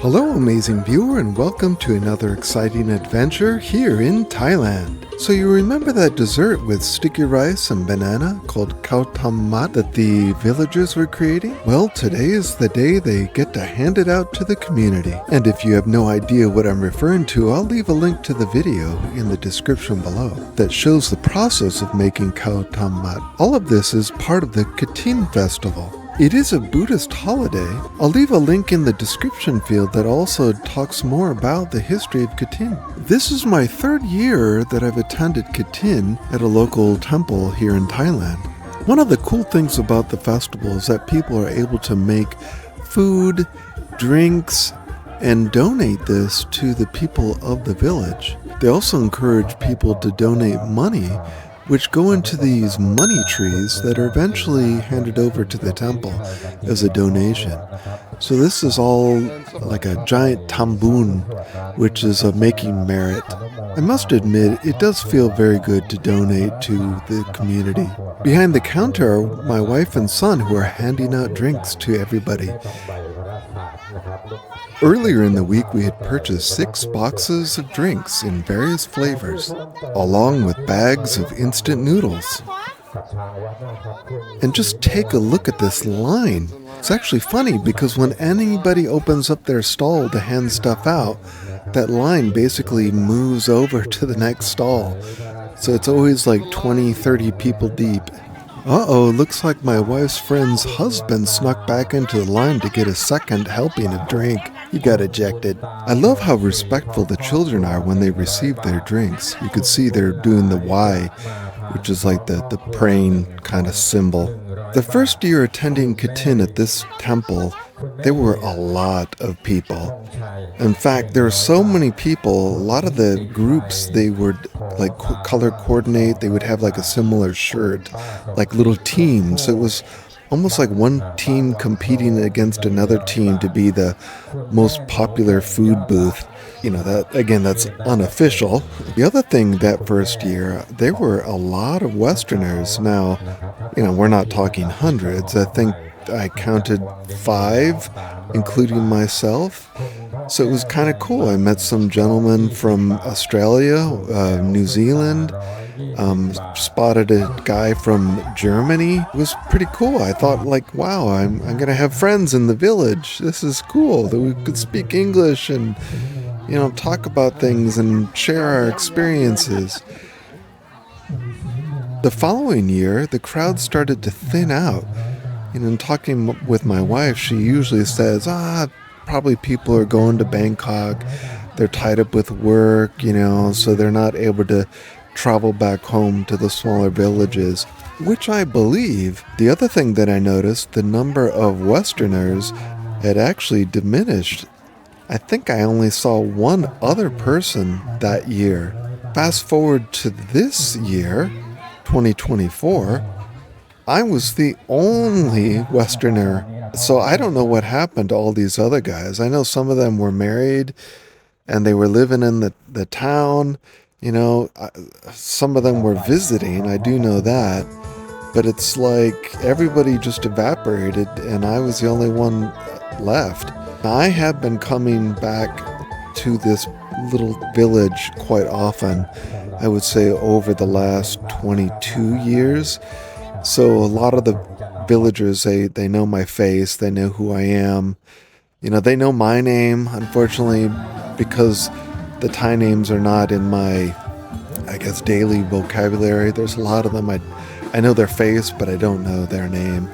Hello, amazing viewer, and welcome to another exciting adventure here in Thailand. So you remember that dessert with sticky rice and banana called khao that the villagers were creating? Well, today is the day they get to hand it out to the community. And if you have no idea what I'm referring to, I'll leave a link to the video in the description below that shows the process of making khao. All of this is part of the Khatin festival. It is a Buddhist holiday. I'll leave a link in the description field that also talks more about the history of Khatin. This is my third year that I've attended Khatin at a local temple here in Thailand. One of the cool things about the festival is that people are able to make food, drinks, and donate this to the people of the village. They also encourage people to donate money, which go into these money trees that are eventually handed over to the temple as a donation. So this is all like a giant tambun, which is a making merit. I must admit, it does feel very good to donate to the community. Behind the counter are my wife and son who are handing out drinks to everybody. Earlier in the week, we had purchased 6 boxes of drinks in various flavors, along with bags of instant noodles. And just take a look at this line. It's actually funny because when anybody opens up their stall to hand stuff out, that line basically moves over to the next stall. So it's always like 20, 30 people deep. Uh-oh, looks like my wife's friend's husband snuck back into the line to get a second helping of drink. He got ejected. I love how respectful the children are when they receive their drinks. You could see they're doing the Y, which is like the praying kind of symbol. The first year attending Khatin at this temple, there were a lot of people. In fact, there were so many people, a lot of the groups, they would like color coordinate, they would have like a similar shirt, like little teams. It was almost like one team competing against another team to be the most popular food booth. You know, that again, that's unofficial. The other thing that first year, there were a lot of Westerners. Now, you know, we're not talking hundreds. I think I counted 5, including myself. So it was kind of cool. I met some gentlemen from Australia, New Zealand, spotted a guy from Germany. It was pretty cool. I thought like, wow, I'm going to have friends in the village. This is cool that we could speak English and, you know, talk about things and share our experiences. The following year, the crowd started to thin out. And in talking with my wife, she usually says, probably people are going to Bangkok. They're tied up with work, you know, so they're not able to travel back home to the smaller villages, which I believe. The other thing that I noticed, the number of Westerners had actually diminished. I think I only saw one other person that year. Fast forward to this year, 2024, I was the only Westerner. So I don't know what happened to all these other guys. I know some of them were married and they were living in the town. You know, some of them were visiting. I do know that. But it's like everybody just evaporated and I was the only one left. I have been coming back to this little village quite often. I would say over the last 22 years. So a lot of the villagers, they know my face, they know who I am. You know, they know my name, unfortunately, because the Thai names are not in my, I guess, daily vocabulary. There's a lot of them. I know their face, but I don't know their name.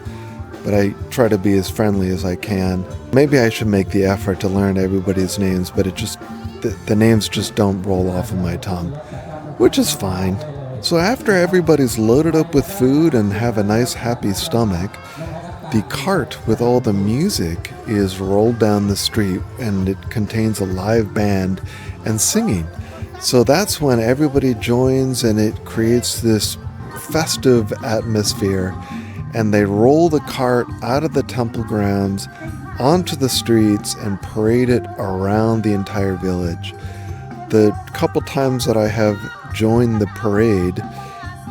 But I try to be as friendly as I can. Maybe I should make the effort to learn everybody's names, but it just, the names just don't roll off of my tongue, which is fine. So after everybody's loaded up with food and have a nice happy stomach, the cart with all the music is rolled down the street and it contains a live band and singing. So that's when everybody joins and it creates this festive atmosphere, and they roll the cart out of the temple grounds onto the streets and parade it around the entire village. The couple times that I have joined the parade,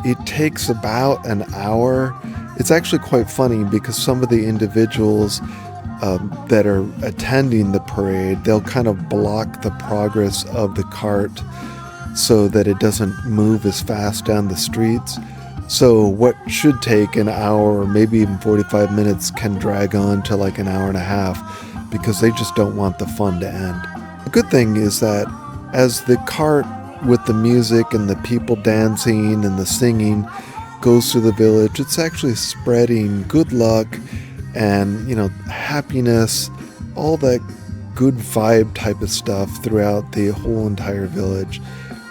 it takes about an hour. It's actually quite funny because some of the individuals that are attending the parade, they'll kind of block the progress of the cart so that it doesn't move as fast down the streets. So what should take an hour or maybe even 45 minutes can drag on to like an hour and a half because they just don't want the fun to end. The good thing is that as the cart with the music and the people dancing and the singing goes through the village, it's actually spreading good luck and, happiness, all that good vibe type of stuff throughout the whole entire village,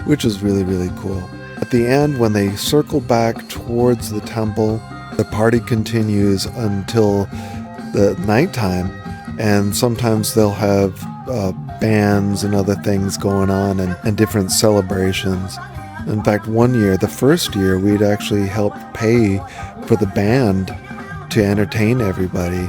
which is really, really cool. At the end, when they circle back towards the temple, the party continues until the nighttime, and sometimes they'll have bands and other things going on and different celebrations. In fact, one year, the first year, we'd actually helped pay for the band to entertain everybody.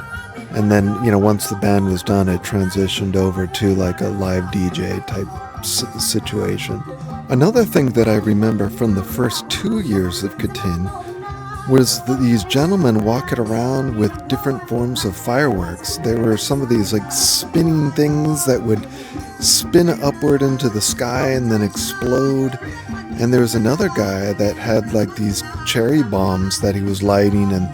And then, once the band was done, it transitioned over to like a live DJ type situation. Another thing that I remember from the first 2 years of Khatin was these gentlemen walking around with different forms of fireworks. There were some of these like spinning things that would spin upward into the sky and then explode. And there was another guy that had like these cherry bombs that he was lighting and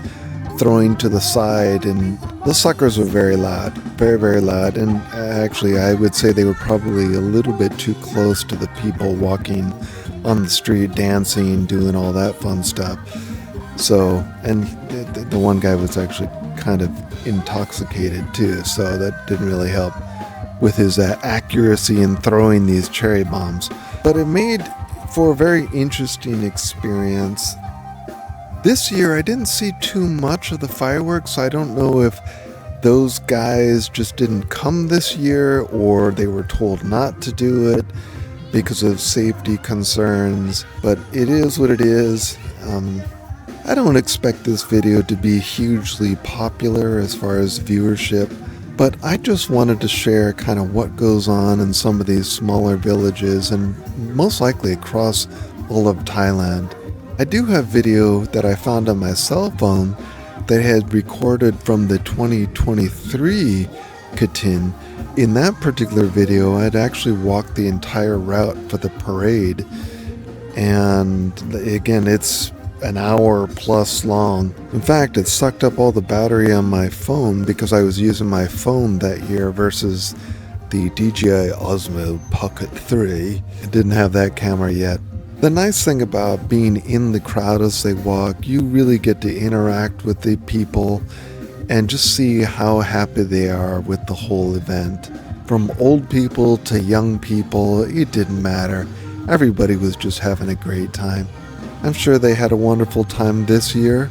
throwing to the side, and the suckers were very loud, very, very loud. And actually, I would say they were probably a little bit too close to the people walking on the street, dancing, doing all that fun stuff. So, and the one guy was actually kind of intoxicated too, so that didn't really help with his accuracy in throwing these cherry bombs. But it made for a very interesting experience. This year, I didn't see too much of the fireworks, so I don't know if those guys just didn't come this year or they were told not to do it because of safety concerns, but it is what it is. I don't expect this video to be hugely popular as far as viewership, but I just wanted to share kind of what goes on in some of these smaller villages and most likely across all of Thailand. I do have video that I found on my cell phone that had recorded from the 2023 Khatin. In that particular video, I'd actually walked the entire route for the parade, and again, it's an hour plus long. In fact, it sucked up all the battery on my phone because I was using my phone that year versus the DJI Osmo Pocket 3. It didn't have that camera yet. The nice thing about being in the crowd as they walk, you really get to interact with the people and just see how happy they are with the whole event. From old people to young people, it didn't matter. Everybody was just having a great time. I'm sure they had a wonderful time this year,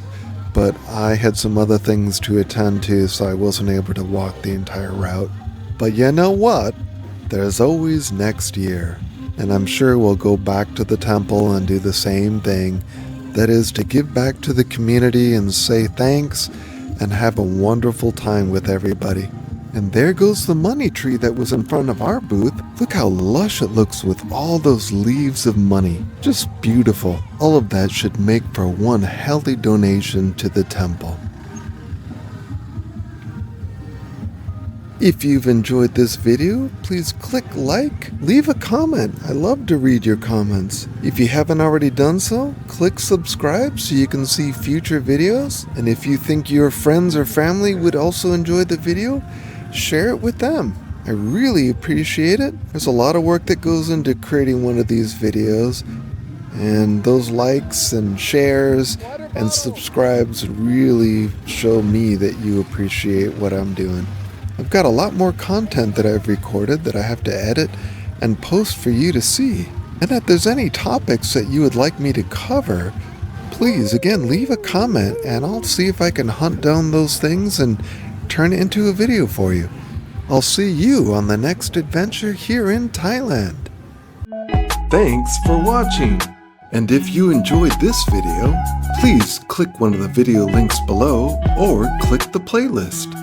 but I had some other things to attend to, so I wasn't able to walk the entire route. But you know what? There's always next year. And I'm sure we'll go back to the temple and do the same thing. That is to give back to the community and say thanks and have a wonderful time with everybody. And there goes the money tree that was in front of our booth. Look how lush it looks with all those leaves of money. Just beautiful. All of that should make for one healthy donation to the temple. If you've enjoyed this video, please click like, leave a comment. I love to read your comments. If you haven't already done so, click subscribe so you can see future videos. And if you think your friends or family would also enjoy the video, share it with them. I really appreciate it. There's a lot of work that goes into creating one of these videos, and those likes and shares and subscribes really show me that you appreciate what I'm doing. I've got a lot more content that I've recorded that I have to edit and post for you to see. And if there's any topics that you would like me to cover, please, again, leave a comment and I'll see if I can hunt down those things and turn it into a video for you. I'll see you on the next adventure here in Thailand. Thanks for watching. And if you enjoyed this video, please click one of the video links below or click the playlist.